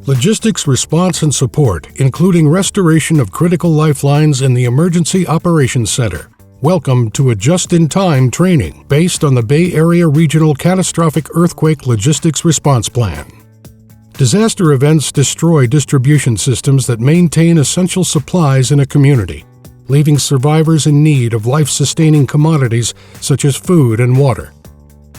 Logistics response and support, including restoration of critical lifelines in the Emergency Operations Center. Welcome to a just-in-time training based on the Bay Area Regional Catastrophic Earthquake Logistics Response Plan. Disaster events destroy distribution systems that maintain essential supplies in a community, leaving survivors in need of life-sustaining commodities such as food and water.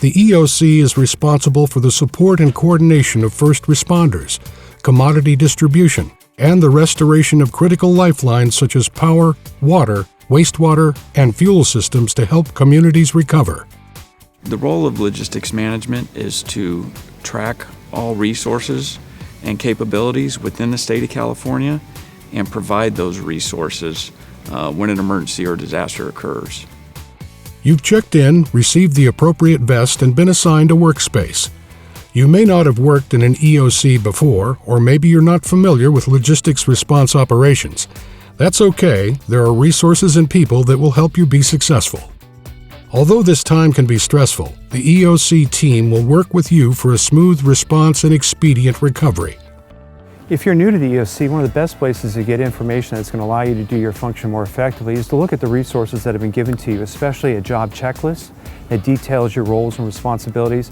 The EOC is responsible for the support and coordination of first responders, commodity distribution, and the restoration of critical lifelines such as power, water, wastewater, and fuel systems to help communities recover. The role of logistics management is to track all resources and capabilities within the state of California and provide those resources when an emergency or disaster occurs. You've checked in, received the appropriate vest, and been assigned a workspace. You may not have worked in an EOC before, or maybe you're not familiar with logistics response operations. That's okay, there are resources and people that will help you be successful. Although this time can be stressful, the EOC team will work with you for a smooth response and expedient recovery. If you're new to the EOC, one of the best places to get information that's going to allow you to do your function more effectively is to look at the resources that have been given to you, especially a job checklist that details your roles and responsibilities.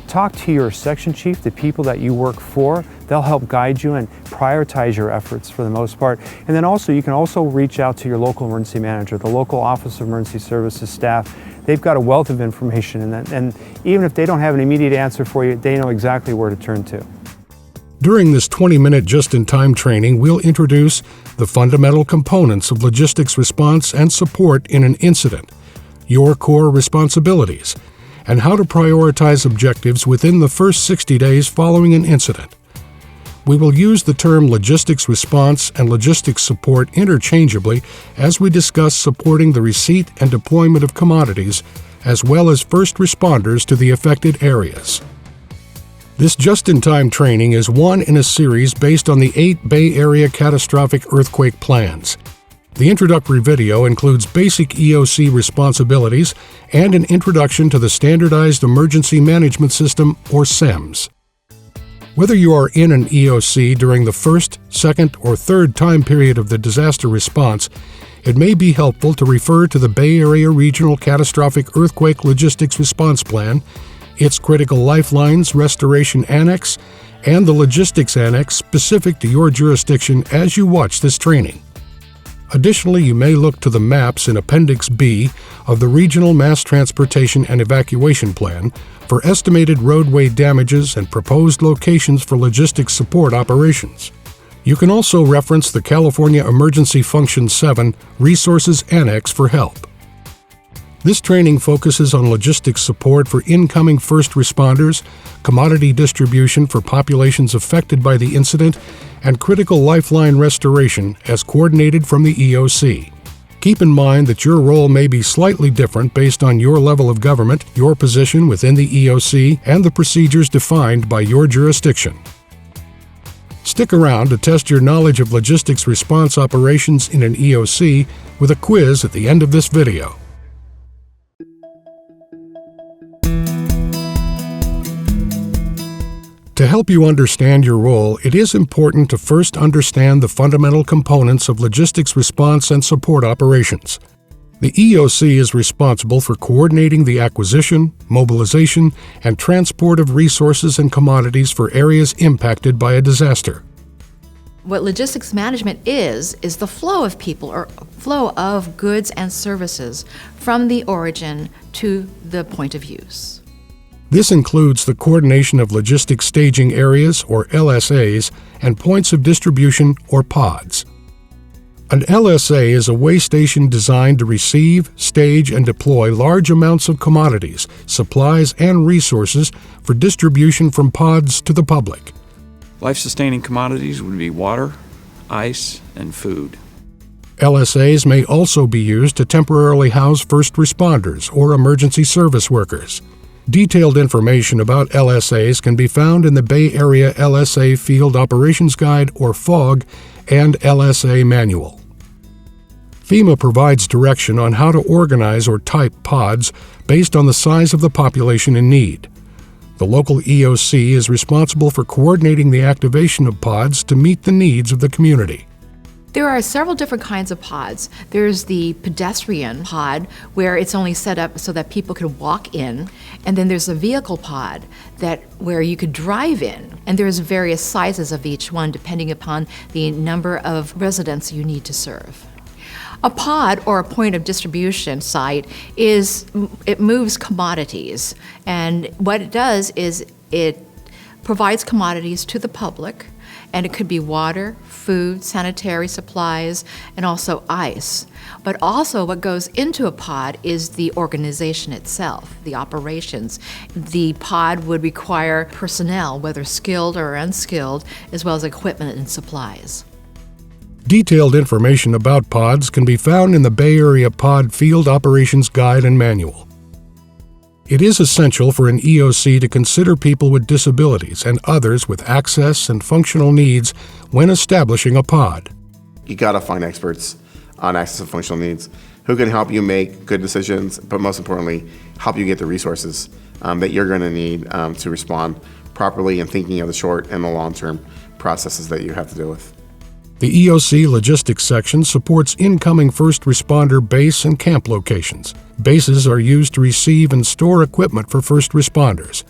Talk to your section chief, the people that you work for. They'll help guide you and prioritize your efforts for the most part. And then also, you can also reach out to your local emergency manager, the local Office of Emergency Services staff. They've got a wealth of information, and even if they don't have an immediate answer for you, they know exactly where to turn to. During this 20-minute just-in-time training, we'll introduce the fundamental components of logistics response and support in an incident, your core responsibilities, and how to prioritize objectives within the first 60 days following an incident. We will use the term logistics response and logistics support interchangeably as we discuss supporting the receipt and deployment of commodities, as well as first responders to the affected areas. This just-in-time training is one in a series based on the 8 Bay Area catastrophic earthquake plans. The introductory video includes basic EOC responsibilities and an introduction to the Standardized Emergency Management System, or SEMS. Whether you are in an EOC during the first, second, or third time period of the disaster response, it may be helpful to refer to the Bay Area Regional Catastrophic Earthquake Logistics Response Plan, its Critical Lifelines Restoration Annex, and the Logistics Annex specific to your jurisdiction as you watch this training. Additionally, you may look to the maps in Appendix B of the Regional Mass Transportation and Evacuation Plan for estimated roadway damages and proposed locations for logistics support operations. You can also reference the California Emergency Function 7 Resources Annex for help. This training focuses on logistics support for incoming first responders, commodity distribution for populations affected by the incident, and critical lifeline restoration as coordinated from the EOC. Keep in mind that your role may be slightly different based on your level of government, your position within the EOC, and the procedures defined by your jurisdiction. Stick around to test your knowledge of logistics response operations in an EOC with a quiz at the end of this video. To help you understand your role, it is important to first understand the fundamental components of logistics response and support operations. The EOC is responsible for coordinating the acquisition, mobilization, and transport of resources and commodities for areas impacted by a disaster. What logistics management is the flow of people or flow of goods and services from the origin to the point of use. This includes the coordination of logistics staging areas, or LSAs, and points of distribution, or pods. An LSA is a way station designed to receive, stage, and deploy large amounts of commodities, supplies, and resources for distribution from pods to the public. Life-sustaining commodities would be water, ice, and food. LSAs may also be used to temporarily house first responders or emergency service workers. Detailed information about LSAs can be found in the Bay Area LSA Field Operations Guide, or FOG, and LSA Manual. FEMA provides direction on how to organize or type pods based on the size of the population in need. The local EOC is responsible for coordinating the activation of pods to meet the needs of the community. There are several different kinds of pods. There's the pedestrian pod, where it's only set up so that people can walk in, and then there's a vehicle pod where you could drive in, and there's various sizes of each one depending upon the number of residents you need to serve. A pod, or a point of distribution site, it moves commodities, and what it does is it provides commodities to the public, and it could be water, food, sanitary supplies, and also ice. But also what goes into a pod is the organization itself, the operations. The pod would require personnel, whether skilled or unskilled, as well as equipment and supplies. Detailed information about pods can be found in the Bay Area Pod Field Operations Guide and Manual. It is essential for an EOC to consider people with disabilities and others with access and functional needs when establishing a pod. You gotta find experts on access and functional needs who can help you make good decisions, but most importantly, help you get the resources that you're gonna need to respond properly and thinking of the short and the long-term processes that you have to deal with. The EOC Logistics section supports incoming first responder base and camp locations. Bases are used to receive and store equipment for first responders.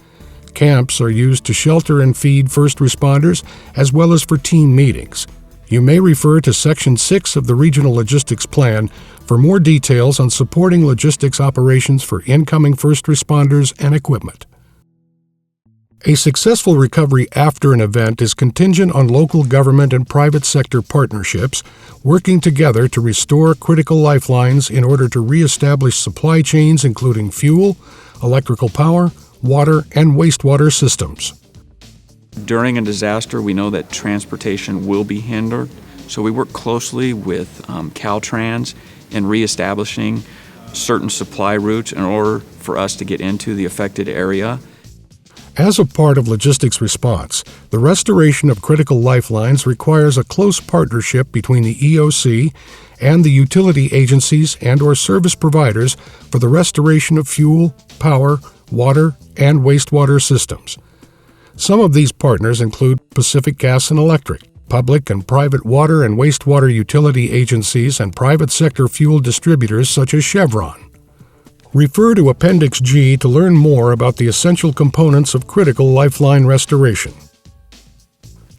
Camps are used to shelter and feed first responders, as well as for team meetings. You may refer to Section 6 of the Regional Logistics Plan for more details on supporting logistics operations for incoming first responders and equipment. A successful recovery after an event is contingent on local government and private sector partnerships working together to restore critical lifelines in order to reestablish supply chains including fuel, electrical power, water, and wastewater systems. During a disaster, we know that transportation will be hindered, so we work closely with Caltrans in reestablishing certain supply routes in order for us to get into the affected area. As a part of logistics response, the restoration of critical lifelines requires a close partnership between the EOC and the utility agencies and/or service providers for the restoration of fuel, power, water, and wastewater systems. Some of these partners include Pacific Gas and Electric, public and private water and wastewater utility agencies, and private sector fuel distributors such as Chevron. Refer to Appendix G to learn more about the essential components of critical lifeline restoration.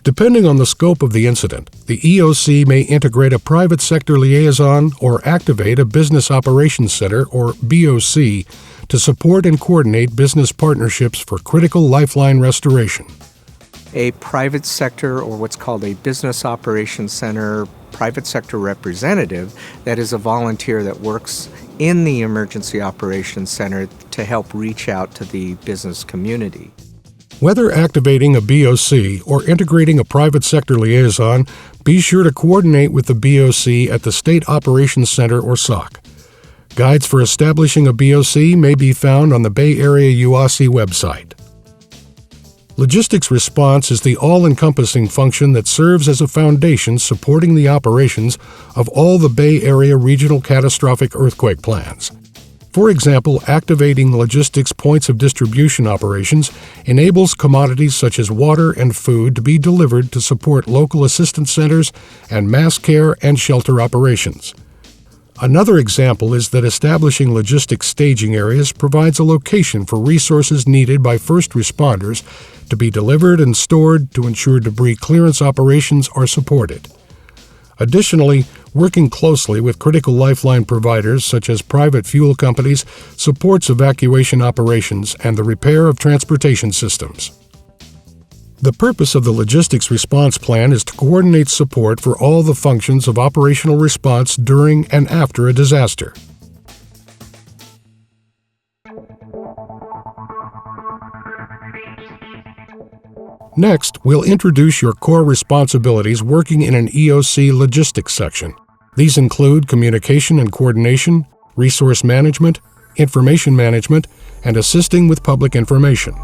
Depending on the scope of the incident, the EOC may integrate a private sector liaison or activate a Business Operations Center, or BOC, to support and coordinate business partnerships for critical lifeline restoration. A private sector, or what's called a Business Operations Center, private sector representative, that is a volunteer that works in the Emergency Operations Center to help reach out to the business community. Whether activating a BOC or integrating a private sector liaison, be sure to coordinate with the BOC at the State Operations Center or SOC. Guides for establishing a BOC may be found on the Bay Area UOC website. Logistics response is the all-encompassing function that serves as a foundation supporting the operations of all the Bay Area regional catastrophic earthquake plans. For example, activating logistics points of distribution operations enables commodities such as water and food to be delivered to support local assistance centers and mass care and shelter operations. Another example is that establishing logistics staging areas provides a location for resources needed by first responders to be delivered and stored to ensure debris clearance operations are supported. Additionally, working closely with critical lifeline providers such as private fuel companies supports evacuation operations and the repair of transportation systems. The purpose of the Logistics Response Plan is to coordinate support for all the functions of operational response during and after a disaster. Next, we'll introduce your core responsibilities working in an EOC logistics section. These include communication and coordination, resource management, information management, and assisting with public information.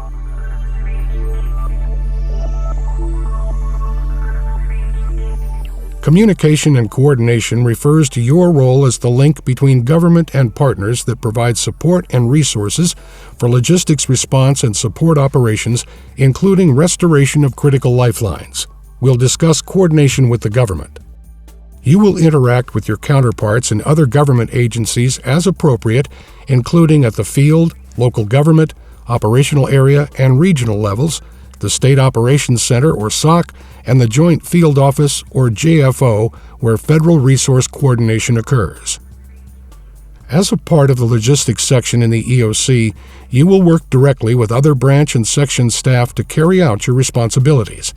Communication and coordination refers to your role as the link between government and partners that provide support and resources for logistics response and support operations, including restoration of critical lifelines. We'll discuss coordination with the government. You will interact with your counterparts in other government agencies as appropriate, including at the field, local government, operational area, and regional levels, the State Operations Center, or SOC, and the Joint Field Office, or JFO, where federal resource coordination occurs. As a part of the logistics section in the EOC, you will work directly with other branch and section staff to carry out your responsibilities.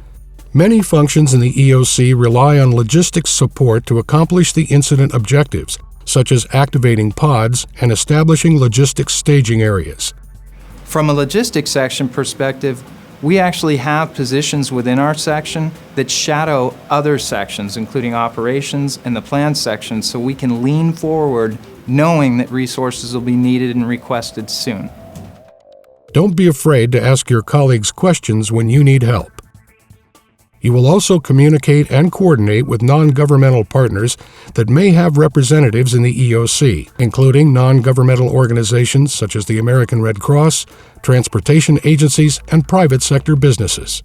Many functions in the EOC rely on logistics support to accomplish the incident objectives, such as activating pods and establishing logistics staging areas. From a logistics section perspective, we actually have positions within our section that shadow other sections, including operations and the plan section, so we can lean forward knowing that resources will be needed and requested soon. Don't be afraid to ask your colleagues questions when you need help. You will also communicate and coordinate with non-governmental partners that may have representatives in the EOC, including non-governmental organizations such as the American Red Cross, transportation agencies, and private sector businesses.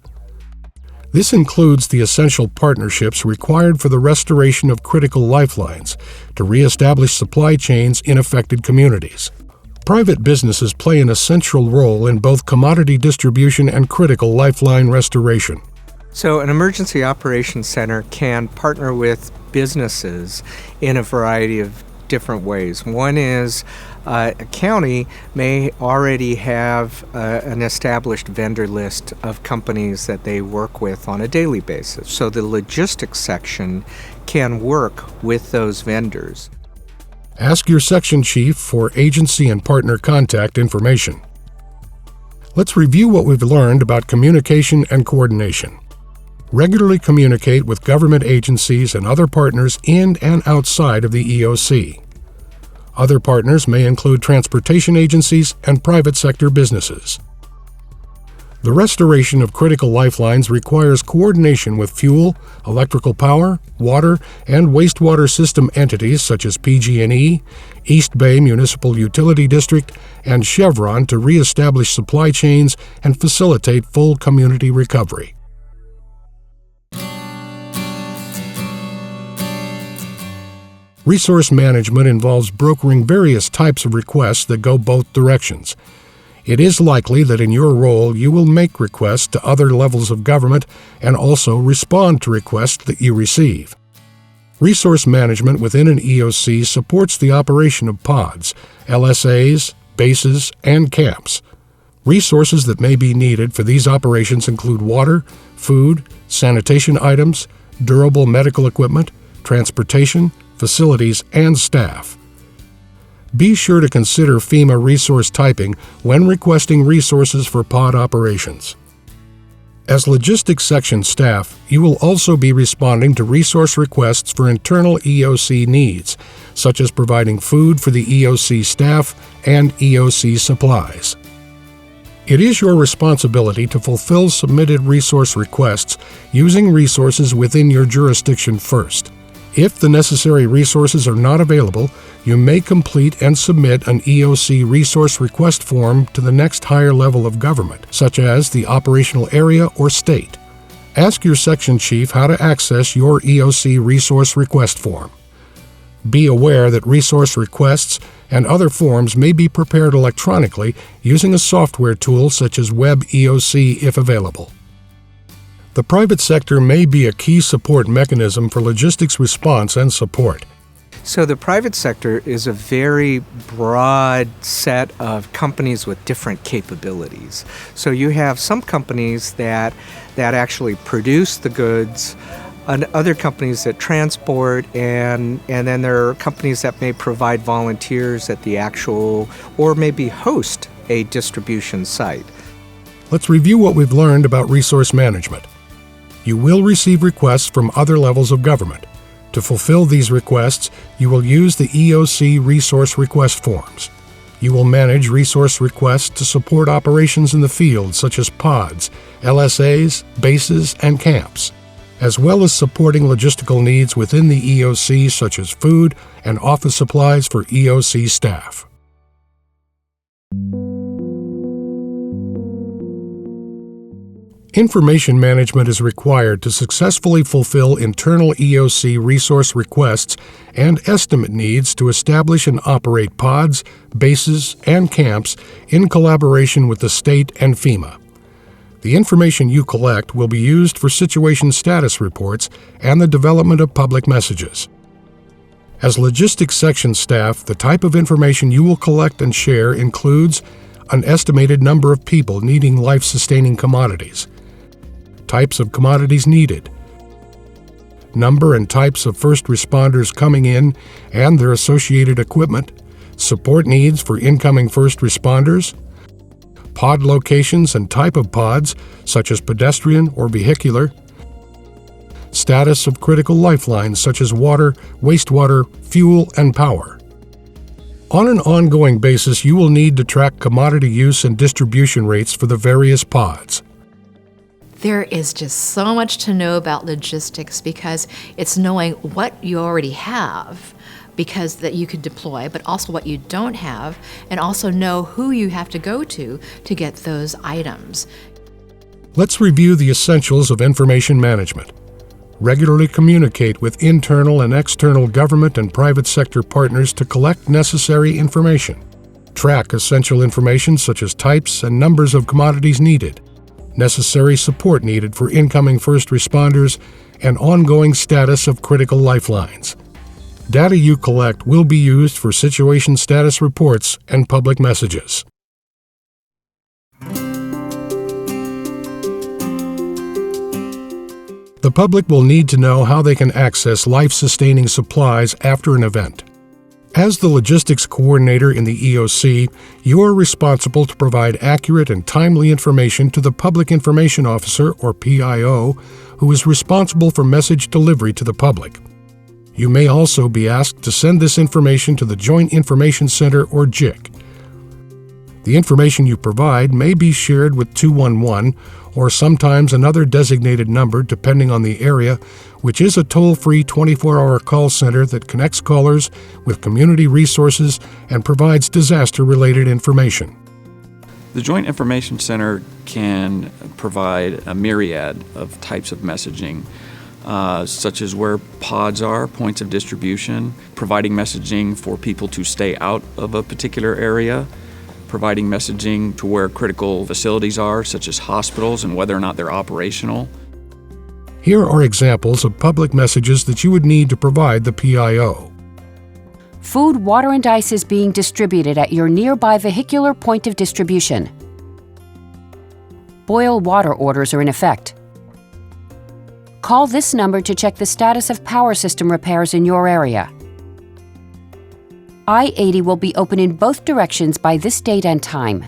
This includes the essential partnerships required for the restoration of critical lifelines to reestablish supply chains in affected communities. Private businesses play an essential role in both commodity distribution and critical lifeline restoration. So an emergency operations center can partner with businesses in a variety of different ways. One is a county may already have an established vendor list of companies that they work with on a daily basis. So the logistics section can work with those vendors. Ask your section chief for agency and partner contact information. Let's review what we've learned about communication and coordination. Regularly communicate with government agencies and other partners in and outside of the EOC. Other partners may include transportation agencies and private sector businesses. The restoration of critical lifelines requires coordination with fuel, electrical power, water, and wastewater system entities such as PG&E, East Bay Municipal Utility District, and Chevron to reestablish supply chains and facilitate full community recovery. Resource management involves brokering various types of requests that go both directions. It is likely that in your role you will make requests to other levels of government and also respond to requests that you receive. Resource management within an EOC supports the operation of pods, LSAs, bases, and camps. Resources that may be needed for these operations include water, food, sanitation items, durable medical equipment, transportation, facilities, and staff. Be sure to consider FEMA resource typing when requesting resources for pod operations. As logistics section staff, you will also be responding to resource requests for internal EOC needs, such as providing food for the EOC staff and EOC supplies. It is your responsibility to fulfill submitted resource requests using resources within your jurisdiction first. If the necessary resources are not available, you may complete and submit an EOC resource request form to the next higher level of government, such as the operational area or state. Ask your section chief how to access your EOC resource request form. Be aware that resource requests and other forms may be prepared electronically using a software tool such as WebEOC if available. The private sector may be a key support mechanism for logistics response and support. So the private sector is a very broad set of companies with different capabilities. So you have some companies that actually produce the goods, and other companies that transport, and then there are companies that may provide volunteers at the actual, or maybe host a distribution site. Let's review what we've learned about resource management. You will receive requests from other levels of government. To fulfill these requests, you will use the EOC resource request forms. You will manage resource requests to support operations in the field such as pods, LSAs, bases, and camps. as well as supporting logistical needs within the EOC such as food and office supplies for EOC staff. Information management is required to successfully fulfill internal EOC resource requests and estimate needs to establish and operate pods, bases, and camps in collaboration with the state and FEMA. The information you collect will be used for situation status reports and the development of public messages. As logistics section staff, the type of information you will collect and share includes an estimated number of people needing life-sustaining commodities, types of commodities needed, number and types of first responders coming in and their associated equipment, support needs for incoming first responders, pod locations and type of pods, such as pedestrian or vehicular, status of critical lifelines such as water, wastewater, fuel, and power. On an ongoing basis, you will need to track commodity use and distribution rates for the various pods. There is just so much to know about logistics because it's knowing what you already have because that you could deploy, but also what you don't have, and also know who you have to go to get those items. Let's review the essentials of information management. Regularly communicate with internal and external government and private sector partners to collect necessary information. Track essential information such as types and numbers of commodities needed, necessary support needed for incoming first responders, and ongoing status of critical lifelines. Data you collect will be used for situation status reports and public messages. The public will need to know how they can access life-sustaining supplies after an event. As the logistics coordinator in the EOC, you are responsible to provide accurate and timely information to the Public Information Officer, or PIO, who is responsible for message delivery to the public. You may also be asked to send this information to the Joint Information Center, or JIC. The information you provide may be shared with 211 or sometimes another designated number depending on the area, which is a toll-free 24-hour call center that connects callers with community resources and provides disaster-related information. The Joint Information Center can provide a myriad of types of messaging, such as where pods are, points of distribution, providing messaging for people to stay out of a particular area, providing messaging to where critical facilities are, such as hospitals, and whether or not they're operational. Here are examples of public messages that you would need to provide the PIO. Food, water, and ice is being distributed at your nearby vehicular point of distribution. Boil water orders are in effect. Call this number to check the status of power system repairs in your area. I-80 will be open in both directions by this date and time.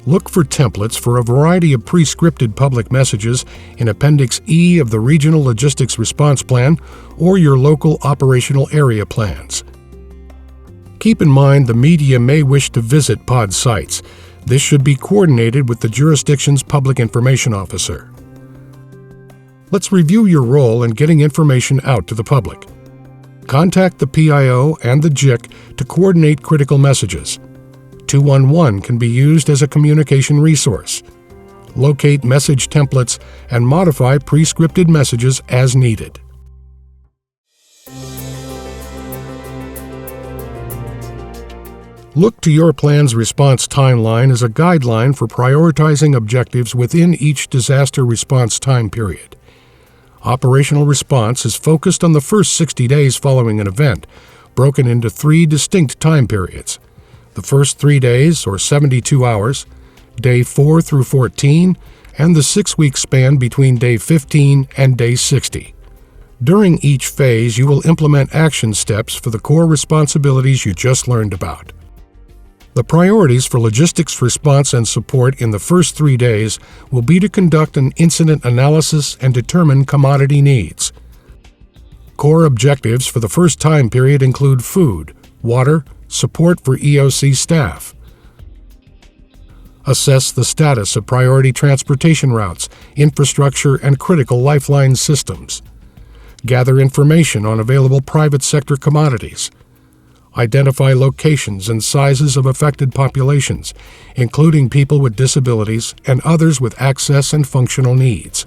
Look for templates for a variety of pre-scripted public messages in Appendix E of the Regional Logistics Response Plan or your local operational area plans. Keep in mind the media may wish to visit pod sites. This should be coordinated with the jurisdiction's Public Information Officer. Let's review your role in getting information out to the public. Contact the PIO and the JIC to coordinate critical messages. 211 can be used as a communication resource. Locate message templates and modify pre-scripted messages as needed. Look to your plan's response timeline as a guideline for prioritizing objectives within each disaster response time period. Operational response is focused on the first 60 days following an event, broken into 3 distinct time periods. The first 3 days, or 72 hours, day 4 through 14, and the 6-week span between day 15 and day 60. During each phase, you will implement action steps for the core responsibilities you just learned about. The priorities for logistics response and support in the first 3 days will be to conduct an incident analysis and determine commodity needs. Core objectives for the first time period include food, water, support for EOC staff. Assess the status of priority transportation routes, infrastructure, and critical lifeline systems. Gather information on available private sector commodities. Identify locations and sizes of affected populations, including people with disabilities and others with access and functional needs.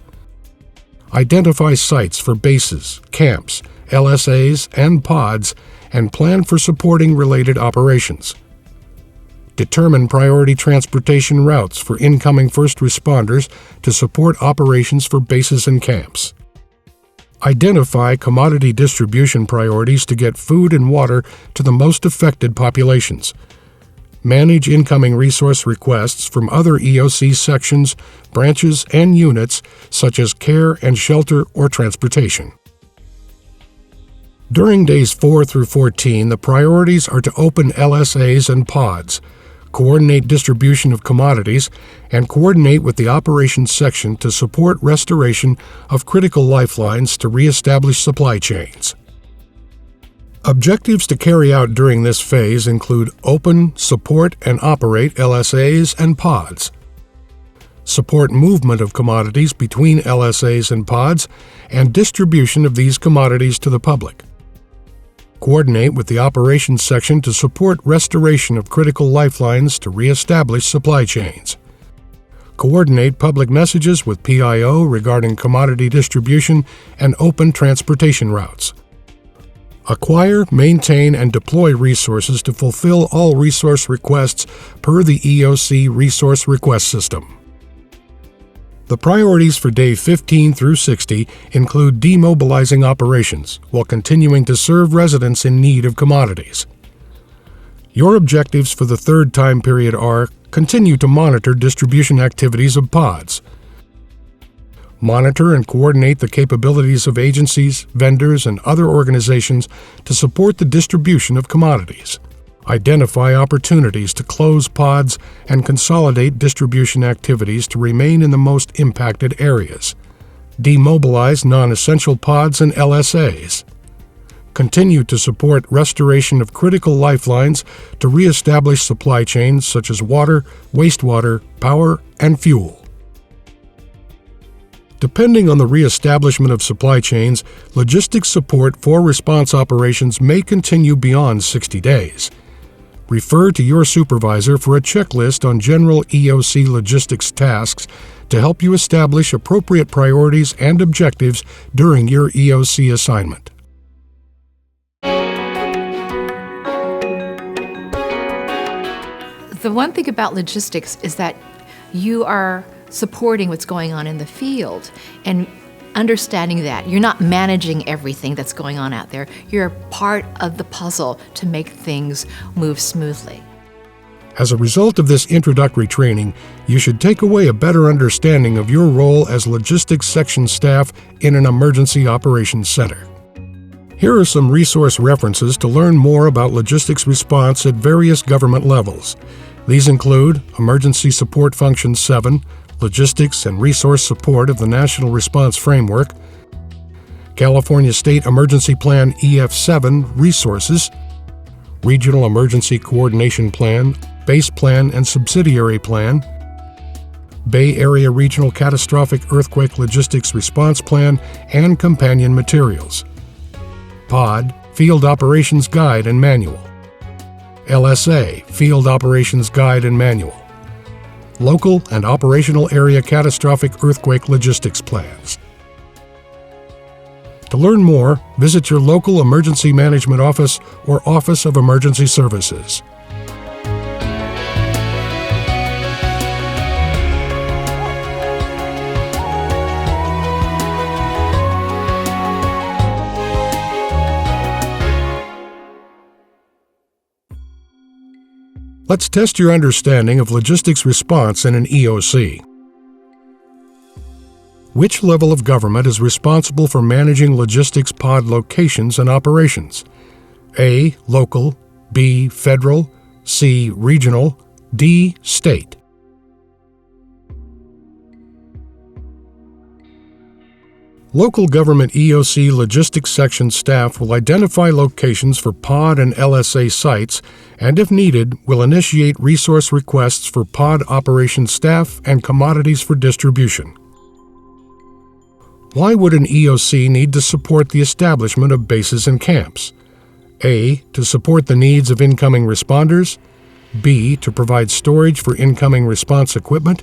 Identify sites for bases, camps, LSAs, and pods, and plan for supporting related operations. Determine priority transportation routes for incoming first responders to support operations for bases and camps. Identify commodity distribution priorities to get food and water to the most affected populations. Manage incoming resource requests from other EOC sections, branches, and units such as care and shelter or transportation. During days 4 through 14, the priorities are to open LSAs and pods, coordinate distribution of commodities, and coordinate with the operations section to support restoration of critical lifelines to reestablish supply chains. Objectives to carry out during this phase include open, support, and operate LSAs and pods, support movement of commodities between LSAs and pods, and distribution of these commodities to the public. Coordinate with the operations section to support restoration of critical lifelines to reestablish supply chains. Coordinate public messages with PIO regarding commodity distribution and open transportation routes. Acquire, maintain, and deploy resources to fulfill all resource requests per the EOC Resource Request System. The priorities for day 15 through 60 include demobilizing operations while continuing to serve residents in need of commodities. Your objectives for the third time period are: continue to monitor distribution activities of pods. Monitor and coordinate the capabilities of agencies, vendors, and other organizations to support the distribution of commodities. Identify opportunities to close pods and consolidate distribution activities to remain in the most impacted areas. Demobilize non-essential pods and LSAs. Continue to support restoration of critical lifelines to reestablish supply chains such as water, wastewater, power, and fuel. Depending on the reestablishment of supply chains, logistics support for response operations may continue beyond 60 days. Refer to your supervisor for a checklist on general EOC logistics tasks to help you establish appropriate priorities and objectives during your EOC assignment. The one thing about logistics is that you are supporting what's going on in the field and understanding that you're not managing everything that's going on out there. You're part of the puzzle to make things move smoothly. As a result of this introductory training, you should take away a better understanding of your role as logistics section staff in an emergency operations center. Here are some resource references to learn more about logistics response at various government levels. These include Emergency Support Function 7, Logistics and Resource Support of the National Response Framework, California State Emergency Plan EF7 Resources, Regional Emergency Coordination Plan, Base Plan and Subsidiary Plan, Bay Area Regional Catastrophic Earthquake Logistics Response Plan, and companion materials. POD, Field Operations Guide and Manual. LSA, Field Operations Guide and Manual. Local and Operational Area Catastrophic Earthquake Logistics Plans. To learn more, visit your local emergency management office or Office of Emergency Services. Let's test your understanding of logistics response in an EOC. Which level of government is responsible for managing logistics pod locations and operations? A. Local, B. Federal, C. Regional, D. State. Local government EOC logistics section staff will identify locations for pod and LSA sites, and if needed, will initiate resource requests for pod operations staff and commodities for distribution. Why would an EOC need to support the establishment of bases and camps? A. To support the needs of incoming responders. B. To provide storage for incoming response equipment.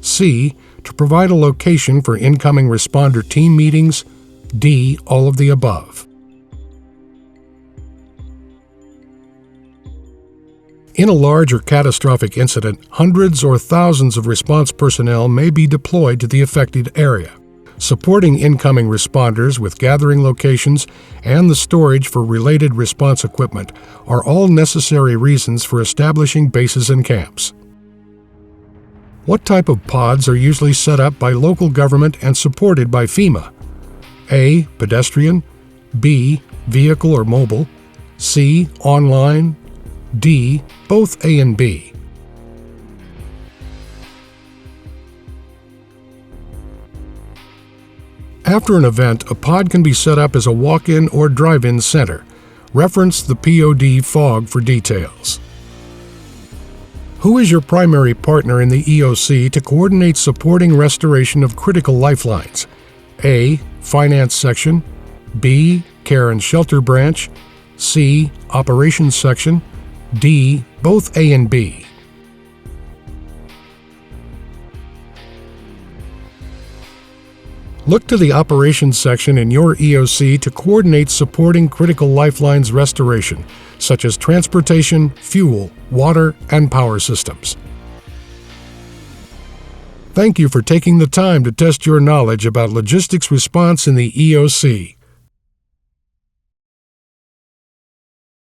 C. To provide a location for incoming responder team meetings. D. All of the above. In a large or catastrophic incident, hundreds or thousands of response personnel may be deployed to the affected area. Supporting incoming responders with gathering locations and the storage for related response equipment are all necessary reasons for establishing bases and camps. What type of pods are usually set up by local government and supported by FEMA? A. Pedestrian. B. Vehicle or mobile. C. Online. D. Both A and B. After an event, a pod can be set up as a walk-in or drive-in center. Reference the POD FOG for details. Who is your primary partner in the EOC to coordinate supporting restoration of critical lifelines? A. Finance Section. B. Care and Shelter Branch. C. Operations Section. D. Both A and B. Look to the Operations Section in your EOC to coordinate supporting critical lifelines restoration, such as transportation, fuel, water, and power systems. Thank you for taking the time to test your knowledge about logistics response in the EOC.